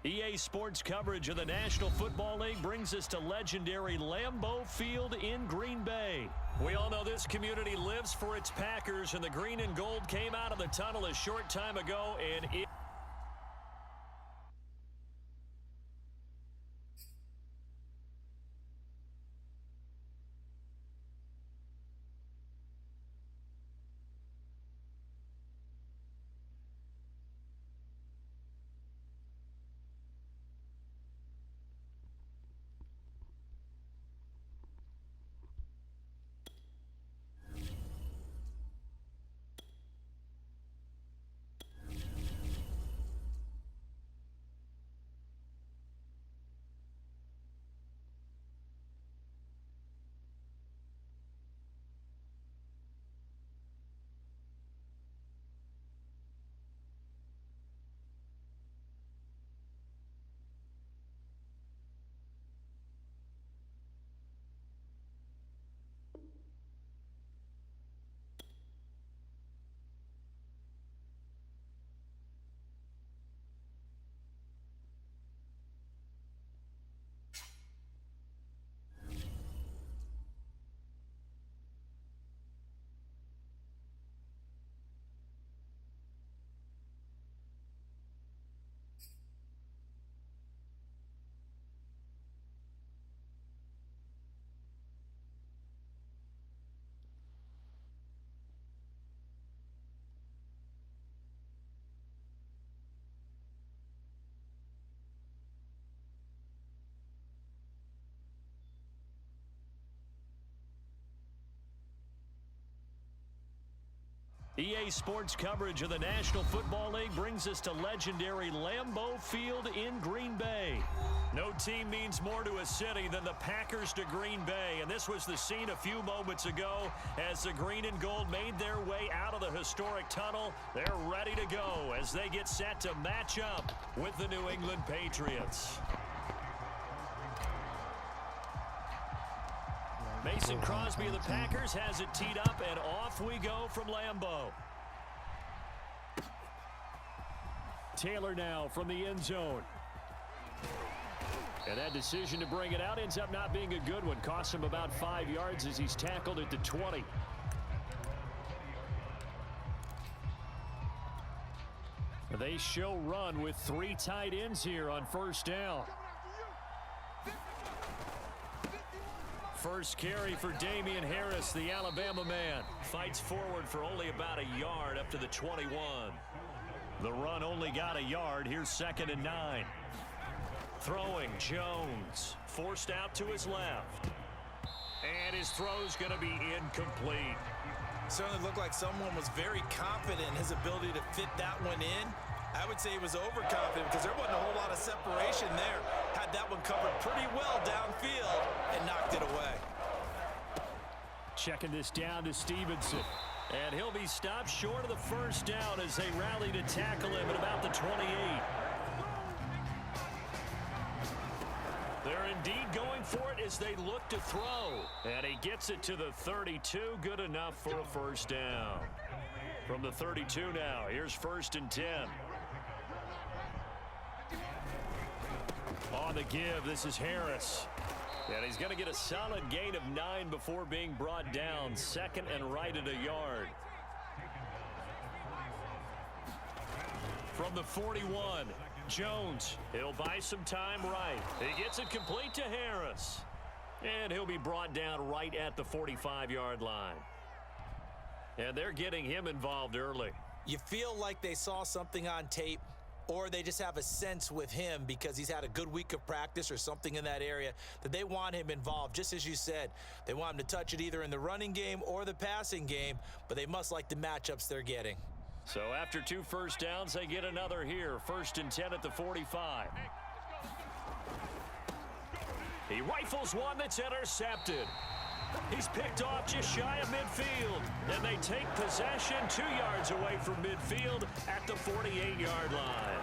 EA Sports coverage of the National Football League brings us to legendary Lambeau Field in Green Bay. We all know this community lives for its Packers, and the green and gold came out of the tunnel a short time ago, and it EA Sports coverage of the National Football League brings us to legendary Lambeau Field in Green Bay. No team means more to a city than the Packers to Green Bay, and this was the scene a few moments ago as the green and gold made their way out of the historic tunnel. They're ready to go as they get set to match up with the New England Patriots. Mason Crosby of the Packers has it teed up, and off we go from Lambeau. Taylor now from the end zone. And that decision to bring it out ends up not being a good one. Costs him about 5 yards as he's tackled at the 20. They show run with 3 tight ends here on first down. First carry for Damian Harris, the Alabama man. Fights forward for only about a yard up to the 21. The run only got a yard. Here's 2nd and 9. Throwing, Jones. Forced out to his left. And his throw's going to be incomplete. Certainly looked like someone was very confident in his ability to fit that one in. I would say he was overconfident because there wasn't a whole lot of separation there. Had that one covered pretty well downfield and knocked it away. Checking this down to Stevenson. And he'll be stopped short of the first down as they rally to tackle him at about the 28. They're indeed going for it as they look to throw. And he gets it to the 32. Good enough for a first down. From the 32 now, here's 1st and 10. On the give, this is Harris. And he's going to get a solid gain of 9 before being brought down. 2nd and right at a yard. From the 41, Jones. He'll buy some time right. He gets it complete to Harris. And he'll be brought down right at the 45-yard line. And they're getting him involved early. You feel like they saw something on tape, or they just have a sense with him because he's had a good week of practice or something in that area that they want him involved. Just as you said, they want him to touch it either in the running game or the passing game, but they must like the matchups they're getting. So after 2 first downs, they get another here. 1st and 10 at the 45. He rifles one that's intercepted. He's picked off just shy of midfield. And they take possession 2 yards away from midfield at the 48-yard line.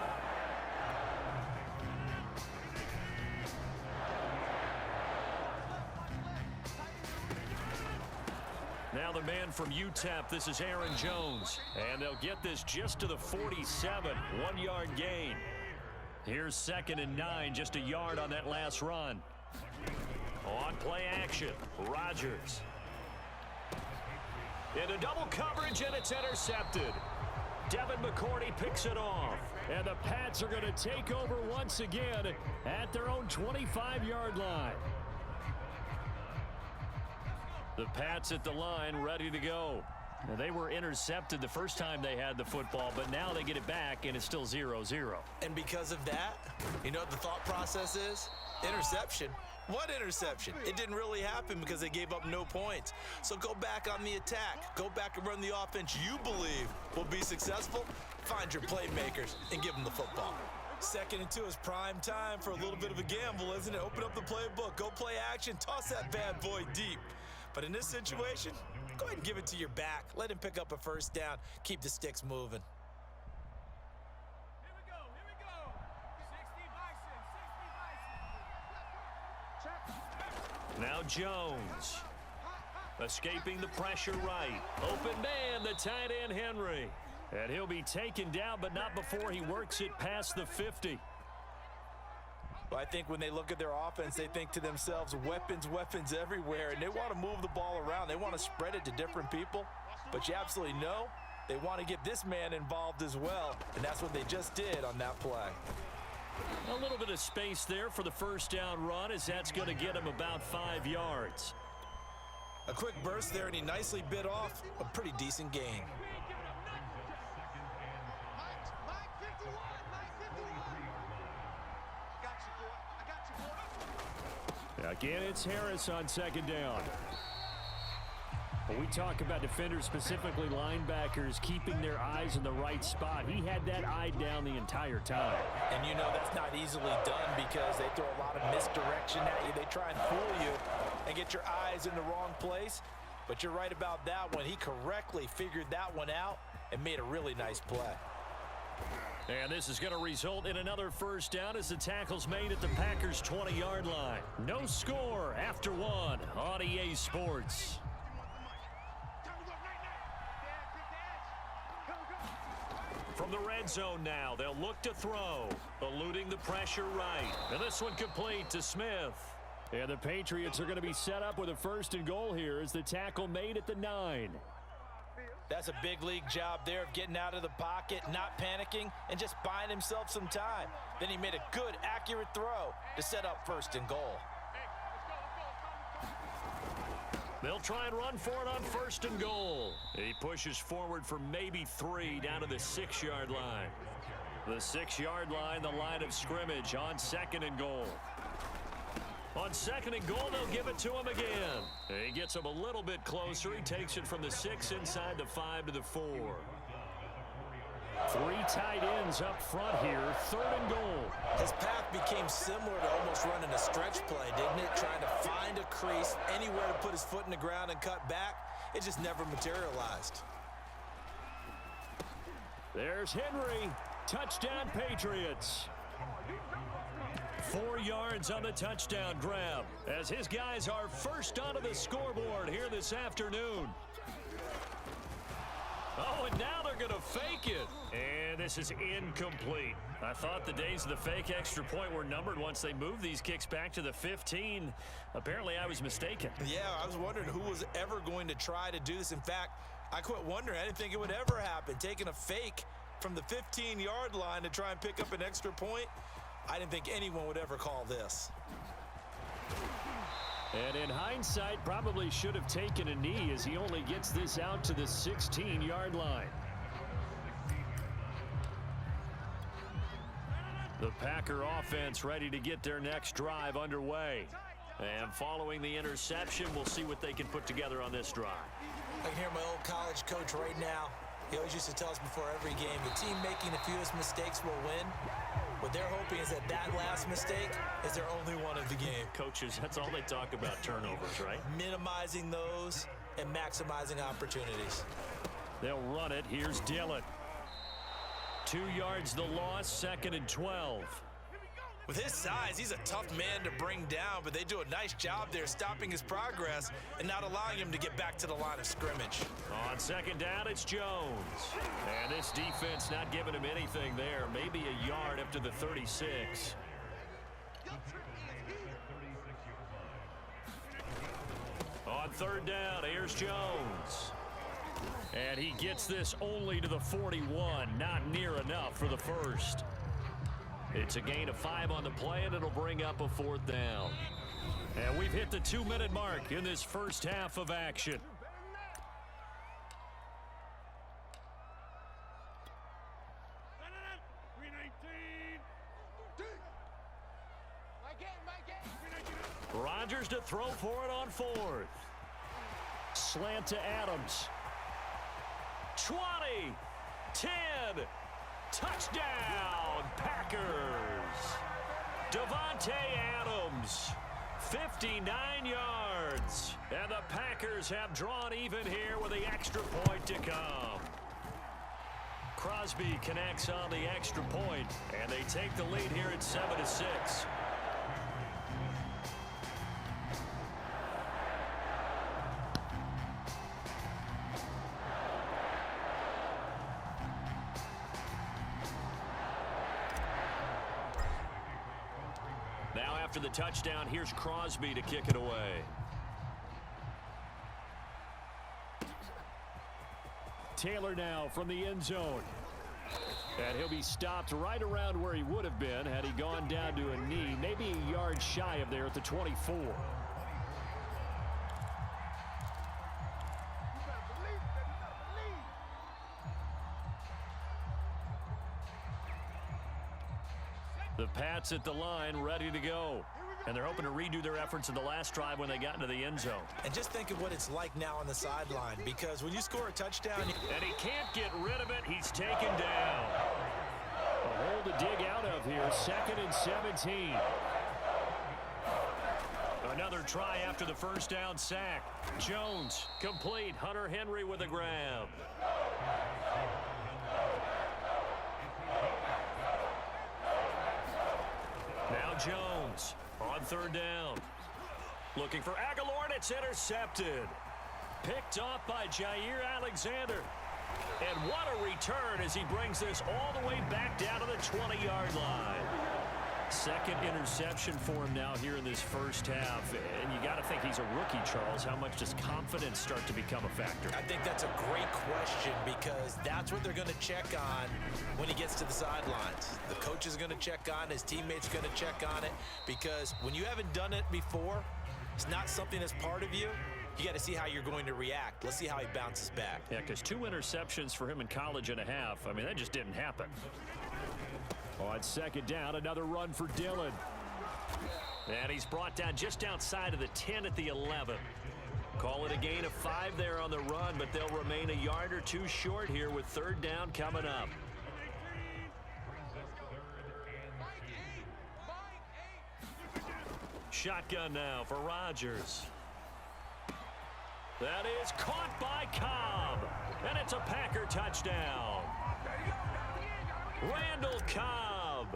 Now the man from UTEP, this is Aaron Jones. And they'll get this just to the 47, 1-yard gain. Here's 2nd and 9, just a yard on that last run. On play action, Rodgers. Into double coverage, and it's intercepted. Devin McCourty picks it off. And the Pats are going to take over once again at their own 25-yard line. The Pats at the line, ready to go. Now, they were intercepted the first time they had the football, but now they get it back, and it's still 0-0. And because of that, you know what the thought process is? Interception. What interception? It didn't really happen because they gave up no points. So go back on the attack. Go back and run the offense you believe will be successful. Find your playmakers and give them the football. 2nd and 2 is prime time for a little bit of a gamble, isn't it? Open up the playbook. Go play action. Toss that bad boy deep. But in this situation, go ahead and give it to your back. Let him pick up a first down. Keep the sticks moving. Here we go. 60 Bison. Now Jones. Escaping the pressure right. Open man, the tight end Henry. And he'll be taken down, but not before he works it past the 50. Well, I think when they look at their offense, they think to themselves, weapons everywhere, and they want to move the ball around. They want to spread it to different people, but you absolutely know they want to get this man involved as well, and that's what they just did on that play. A little bit of space there for the first down run, as that's going to get him about 5 yards. A quick burst there, and he nicely bit off a pretty decent gain. Again, it's Harris on 2nd down. When we talk about defenders, specifically linebackers, keeping their eyes in the right spot, he had that eye down the entire time. And you know that's not easily done because they throw a lot of misdirection at you. They try and fool you and get your eyes in the wrong place. But you're right about that one. He correctly figured that one out and made a really nice play. And this is going to result in another first down as the tackle's made at the Packers' 20-yard line. No score after 1 on EA Sports. From the red zone now, they'll look to throw, eluding the pressure right. And this one complete to Smith. And the Patriots are going to be set up with a 1st and goal here as the tackle made at the 9. That's a big league job there of getting out of the pocket, not panicking, and just buying himself some time. Then he made a good, accurate throw to set up 1st and goal. They'll try and run for it on 1st and goal. He pushes forward for maybe 3 down to the 6-yard line. The 6-yard line, the line of scrimmage on 2nd and goal. On 2nd and goal, they'll give it to him again. He gets him a little bit closer. He takes it from the 6 inside the 5 to the 4. 3 tight ends up front here, 3rd and goal. His path became similar to almost running a stretch play, didn't it? Trying to find a crease, anywhere to put his foot in the ground and cut back. It just never materialized. There's Henry. Touchdown, Patriots. 4 yards on the touchdown grab as his guys are first onto the scoreboard here this afternoon. Oh, and now they're going to fake it. And this is incomplete. I thought the days of the fake extra point were numbered once they moved these kicks back to the 15. Apparently, I was mistaken. Yeah, I was wondering who was ever going to try to do this. In fact, I quit wondering. I didn't think it would ever happen. Taking a fake from the 15-yard line to try and pick up an extra point. I didn't think anyone would ever call this. And in hindsight, probably should have taken a knee as he only gets this out to the 16-yard line. The Packer offense ready to get their next drive underway. And following the interception, we'll see what they can put together on this drive. I can hear my old college coach right now. He always used to tell us before every game, the team making the fewest mistakes will win. What they're hoping is that that last mistake is their only one of the game. Coaches, that's all they talk about, turnovers, right? Minimizing those and maximizing opportunities. They'll run it. Here's Dillon. 2 yards the loss, 2nd and 12. With his size, he's a tough man to bring down, but they do a nice job there stopping his progress and not allowing him to get back to the line of scrimmage. On second down, it's Jones. And this defense not giving him anything there. Maybe a yard up to the 36. On third down, here's Jones. And he gets this only to the 41. Not near enough for the first. It's a gain of 5 on the play, and it'll bring up a fourth down. And we've hit the 2-minute mark in this first half of action. Rodgers to throw for it on fourth. Slant to Adams. 20, 10, touchdown, Packers. Davante Adams, 59 yards. And the Packers have drawn even here with the extra point to come. Crosby connects on the extra point, and they take the lead here at 7-6. Now after the touchdown, here's Crosby to kick it away. Taylor now from the end zone. And he'll be stopped right around where he would have been had he gone down to a knee, maybe a yard shy of there at the 24. The Pats at the line, ready to go. And they're hoping to redo their efforts in the last drive when they got into the end zone. And just think of what it's like now on the sideline, because when you score a touchdown... And he can't get rid of it. He's taken down. A hole to dig out of here. 2nd and 17. Another try after the first down sack. Jones, complete. Hunter Henry with a grab. Now Jones on third down. Looking for Aguilar, and it's intercepted. Picked off by Jair Alexander. And what a return as he brings this all the way back down to the 20-yard line. Second interception for him now here in this first half. And you got to think he's a rookie, Charles. How much does confidence start to become a factor? I think that's a great question, because that's what they're going to check on when he gets to the sidelines. The coach is going to check on it. His teammates are going to check on it, because when you haven't done it before, it's not something that's part of you. You got to see how you're going to react. Let's see how he bounces back. Yeah, because 2 interceptions for him in college and a half. I mean, that just didn't happen. On second down, another run for Dillon. And he's brought down just outside of the 10 at the 11. Call it a gain of 5 there on the run, but they'll remain a yard or 2 short here with third down coming up. Shotgun now for Rodgers. That is caught by Cobb. And it's a Packer touchdown. Randall Cobb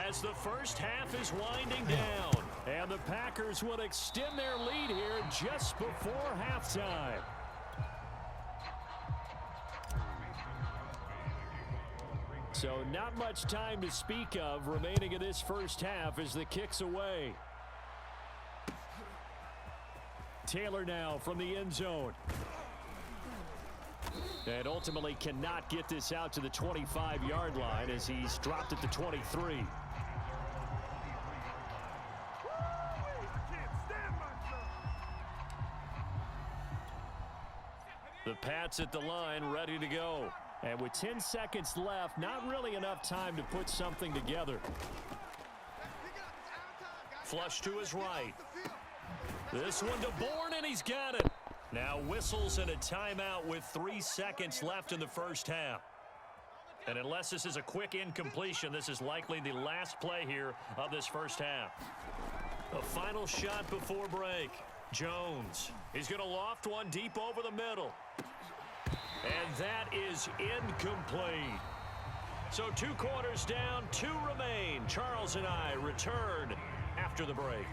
as the first half is winding down. And the Packers will extend their lead here just before halftime. So not much time to speak of remaining in this first half as the kick's away. Taylor now from the end zone. And ultimately cannot get this out to the 25-yard line as he's dropped at the 23. The Pats at the line, ready to go. And with 10 seconds left, not really enough time to put something together. Flush to his right. This one to Bourne, and he's got it. Now whistles and a timeout with 3 seconds left in the first half. And unless this is a quick incompletion, this is likely the last play here of this first half. A final shot before break. Jones. He's going to loft one deep over the middle. And that is incomplete. So 2 quarters down, 2 remain. Charles and I return after the break.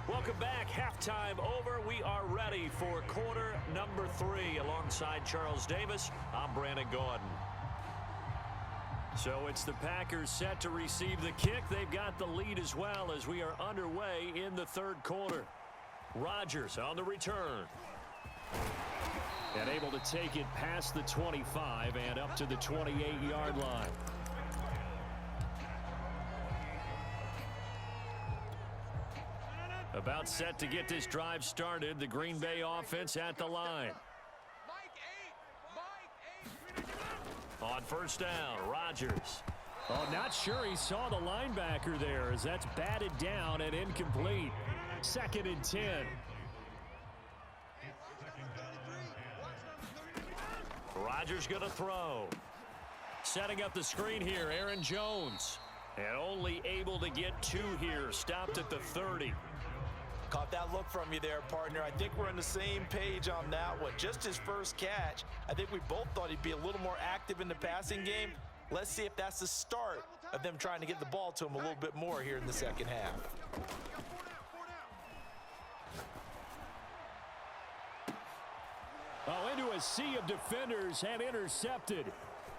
Welcome back. Halftime over. We are ready for quarter number 3. Alongside Charles Davis, I'm Brandon Gaudin. So it's the Packers set to receive the kick. They've got the lead as well as we are underway in the 3rd quarter. Rodgers on the return. And able to take it past the 25 and up to the 28-yard line. About set to get this drive started. The Green Bay offense at the line. On first down, Rodgers. Oh, not sure he saw the linebacker there as that's batted down and incomplete. 2nd and 10. Rodgers going to throw. Setting up the screen here, Aaron Jones. And only able to get 2 here. Stopped at the 30. Caught that look from you there, partner. I think we're on the same page on that one. Just his first catch. I think we both thought he'd be a little more active in the passing game. Let's see if that's the start of them trying to get the ball to him a little bit more here in the second half. Oh, into a sea of defenders and intercepted.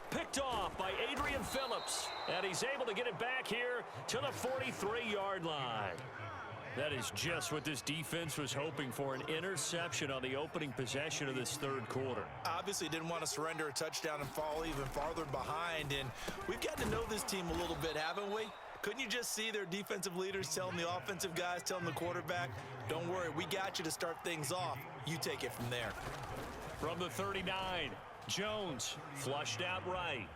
Picked off by Adrian Phillips. And he's able to get it back here to the 43-yard line. That is just what this defense was hoping for, an interception on the opening possession of this 3rd quarter. Obviously didn't want to surrender a touchdown and fall even farther behind, and we've gotten to know this team a little bit, haven't we? Couldn't you just see their defensive leaders telling the offensive guys, telling the quarterback, don't worry, we got you to start things off. You take it from there. From the 39, Jones flushed out right.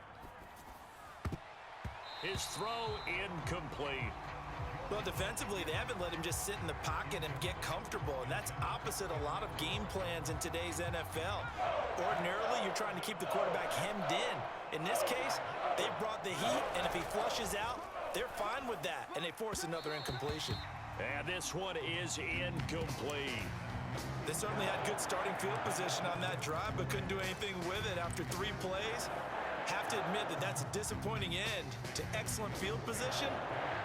His throw incomplete. Well, defensively, they haven't let him just sit in the pocket and get comfortable, and that's opposite a lot of game plans in today's NFL. Ordinarily, you're trying to keep the quarterback hemmed in. In this case, they brought the heat, and if he flushes out, they're fine with that, and they force another incompletion. And this one is incomplete. They certainly had good starting field position on that drive, but couldn't do anything with it after 3 plays. Have to admit that that's a disappointing end to excellent field position.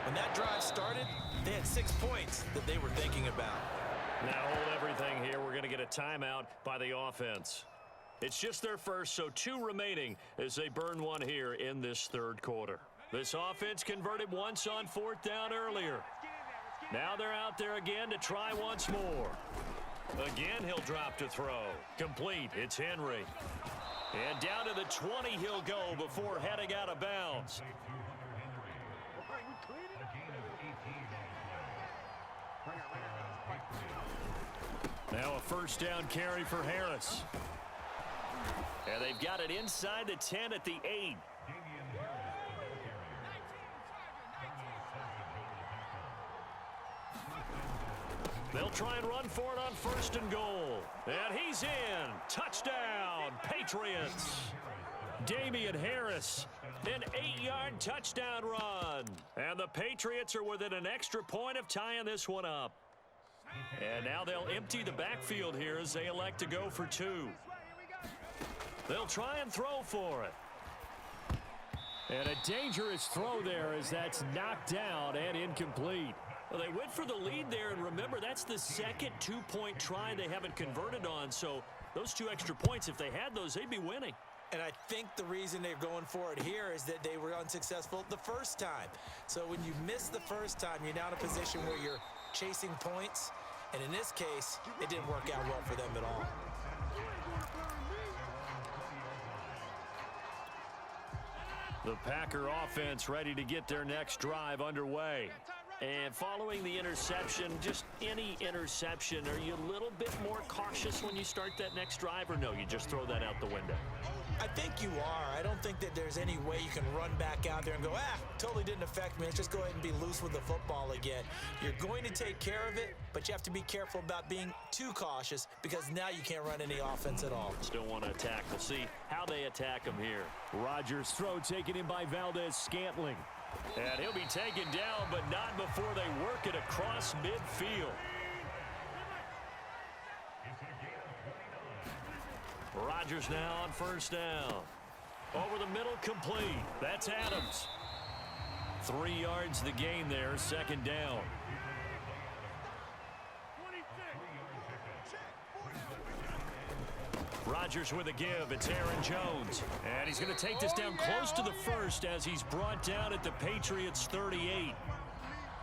When that drive started, they had 6 points that they were thinking about. Now hold everything here. We're going to get a timeout by the offense. It's just their first, so 2 remaining as they burn 1 here in this 3rd quarter. This offense converted once on 4th down earlier. Now they're out there again to try once more. Again, he'll drop to throw. Complete. It's Henry. And down to the 20 he'll go before heading out of bounds. Now a first down carry for Harris. And they've got it inside the 10 at the 8. They'll try and run for it on 1st and goal. And he's in. Touchdown, Patriots. Damian Harris, an 8-yard touchdown run. And the Patriots are within an extra point of tying this one up. And now they'll empty the backfield here as they elect to go for 2. They'll try and throw for it. And a dangerous throw there as that's knocked down and incomplete. Well, they went for the lead there, and remember, that's the second 2-point try they haven't converted on. So those 2 extra points, if they had those, they'd be winning. And I think the reason they're going for it here is that they were unsuccessful the first time. So when you miss the first time, you're now in a position where you're chasing points. And in this case, it didn't work out well for them at all. The Packer offense ready to get their next drive underway. And following the interception, just any interception, are you a little bit more cautious when you start that next drive, or no, you just throw that out the window? I think you are. I don't think that there's any way you can run back out there and go, totally didn't affect me. Let's just go ahead and be loose with the football again. You're going to take care of it, but you have to be careful about being too cautious because now you can't run any offense at all. Still want to attack. We'll see how they attack him here. Rodgers' throw taken in by Valdez-Scantling. And he'll be taken down, but not before they work it across midfield. Rodgers now on first down. Over the middle, complete. That's Adams. 3 yards the gain there, second down. Rodgers with a give. It's Aaron Jones. And he's going to take this down close to the first as he's brought down at the Patriots' 38.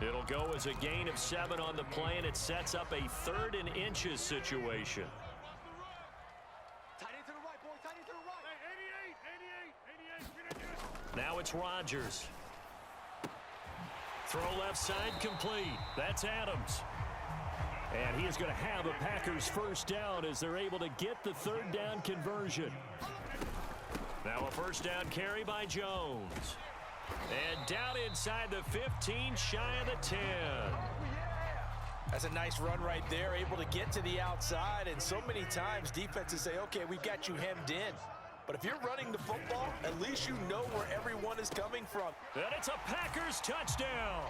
It'll go as a gain of 7 on the play, and it sets up a 3rd and inches situation. Now it's Rodgers. Throw left side complete. That's Adams. And he is going to have a Packers first down as they're able to get the 3rd down conversion. Now a first down carry by Jones. And down inside the 15, shy of the 10. That's a nice run right there, able to get to the outside. And so many times defenses say, okay, we've got you hemmed in. But if you're running the football, at least you know where everyone is coming from. And it's a Packers touchdown.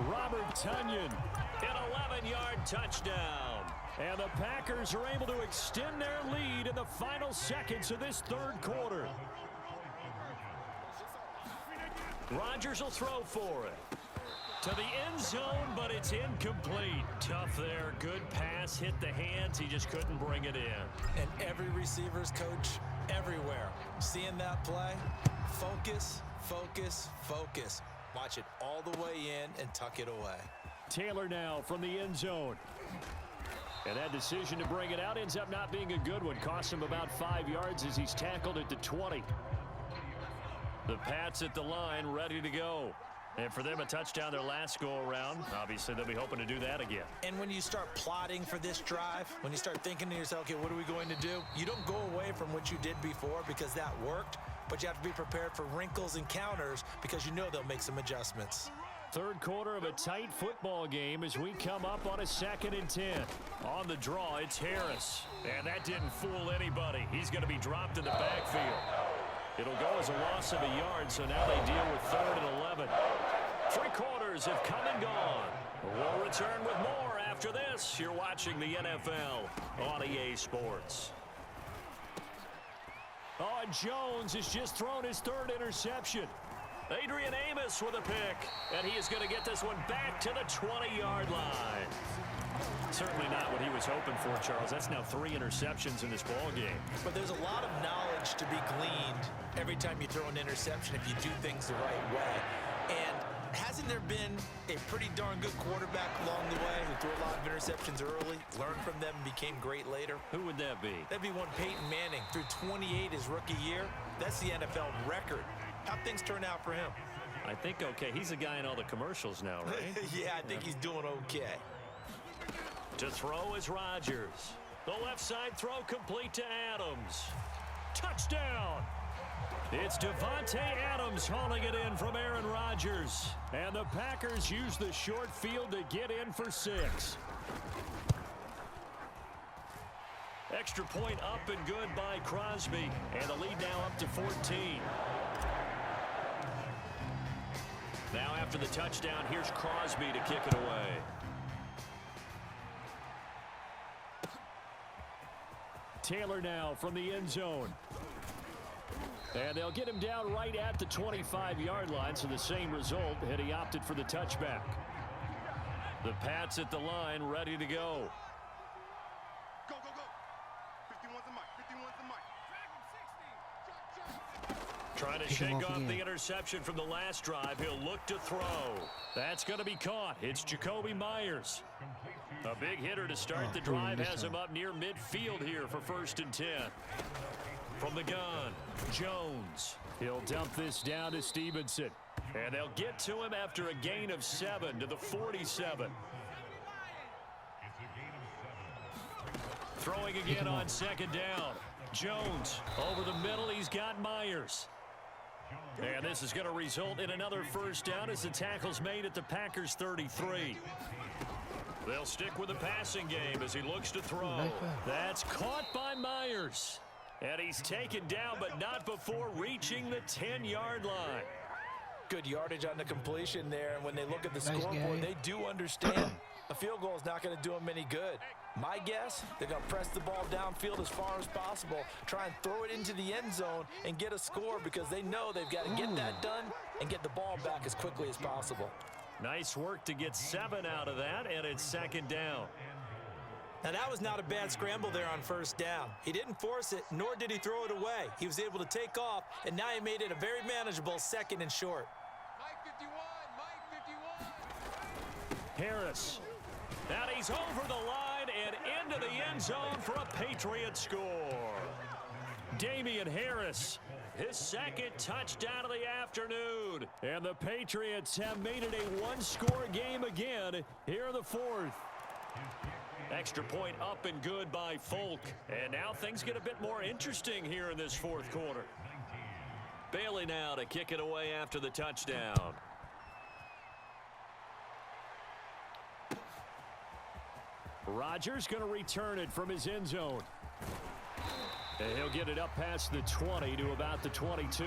Robert Tonyan, an 11-yard touchdown. And the Packers are able to extend their lead in the final seconds of this 3rd quarter. Rodgers will throw for it. To the end zone, but it's incomplete. Tough there. Good pass. Hit the hands. He just couldn't bring it in. And every receiver's coach everywhere. Seeing that play, focus, focus, focus. Watch it all the way in and tuck it away. Taylor now from the end zone. And that decision to bring it out ends up not being a good one. Cost him about 5 yards as he's tackled at the 20. The Pats at the line, ready to go. And for them, a touchdown their last go-around. Obviously, they'll be hoping to do that again. And when you start plotting for this drive, when you start thinking to yourself, okay, what are we going to do? You don't go away from what you did before because that worked, but you have to be prepared for wrinkles and counters because you know they'll make some adjustments. 3rd quarter of a tight football game as we come up on a 2nd and 10. On the draw, it's Harris. And that didn't fool anybody. He's going to be dropped in the backfield. It'll go as a loss of a yard, so now they deal with 3rd and 11. 3 quarters have come and gone. We'll return with more after this. You're watching the NFL on EA Sports. Oh, and Jones has just thrown his 3rd interception. Adrian Amos with a pick, and he is going to get this one back to the 20-yard line. Certainly not what he was hoping for, Charles. That's now 3 interceptions in this ball game. But there's a lot of knowledge to be gleaned every time you throw an interception if you do things the right way. And hasn't there been a pretty darn good quarterback along the way who threw a lot of interceptions early, learned from them, and became great later? Who would that be? That'd be one Peyton Manning. Threw 28 his rookie year. That's the NFL record. How'd things turn out for him? I think okay. He's a guy in all the commercials now, right? Yeah, I think he's doing okay. To throw is Rodgers. The left side throw complete to Adams. Touchdown! It's Devontae Adams hauling it in from Aaron Rodgers. And the Packers use the short field to get in for 6. Extra point up and good by Crosby. And the lead now up to 14. Now after the touchdown, here's Crosby to kick it away. Taylor now from the end zone. And they'll get him down right at the 25-yard line, so the same result, and he opted for the touchback. The Pats at the line, ready to go. Go, go, go. 51's the mic. 51's the mic. Trying to shake off the interception from the last drive. He'll look to throw. That's going to be caught. It's Jacoby Myers. A big hitter to start the drive has him up near midfield here for 1st and 10. From the gun, Jones. He'll dump this down to Stevenson. And they'll get to him after a gain of 7 to the 47. Throwing again on 2nd down. Jones over the middle. He's got Myers. And this is going to result in another first down as the tackle's made at the Packers' 33. They'll stick with the passing game as he looks to throw. That's caught by Myers. And he's taken down, but not before reaching the 10-yard line. Good yardage on the completion there. And when they look at the scoreboard, they do understand a field goal is not going to do them any good. My guess, they're going to press the ball downfield as far as possible, try and throw it into the end zone and get a score because they know they've got to get that done and get the ball back as quickly as possible. Nice work to get 7 out of that, and it's second down. Now, that was not a bad scramble there on first down. He didn't force it, nor did he throw it away. He was able to take off, and now he made it a very manageable 2nd and short. Harris. Now he's over the line and into the end zone for a Patriot score. Damian Harris, his 2nd touchdown of the afternoon. And the Patriots have made it a one-score game again here in the 4th. Extra point up and good by Folk. And now things get a bit more interesting here in this 4th quarter. Bailey now to kick it away after the touchdown. Rodgers going to return it from his end zone. And he'll get it up past the 20 to about the 22.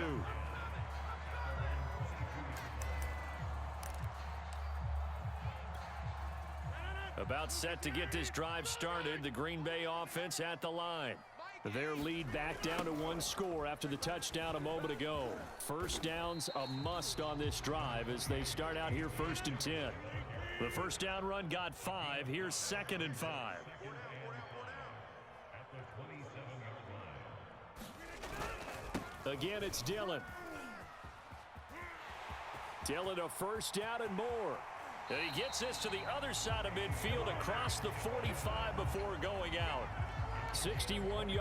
About set to get this drive started. The Green Bay offense at the line. Their lead back down to 1 score after the touchdown a moment ago. First down's a must on this drive as they start out here 1st and 10. The first down run got 5. Here's 2nd and 5. Again, it's Dillon. Dillon a first down and more. And he gets this to the other side of midfield across the 45 before going out. 61 yards.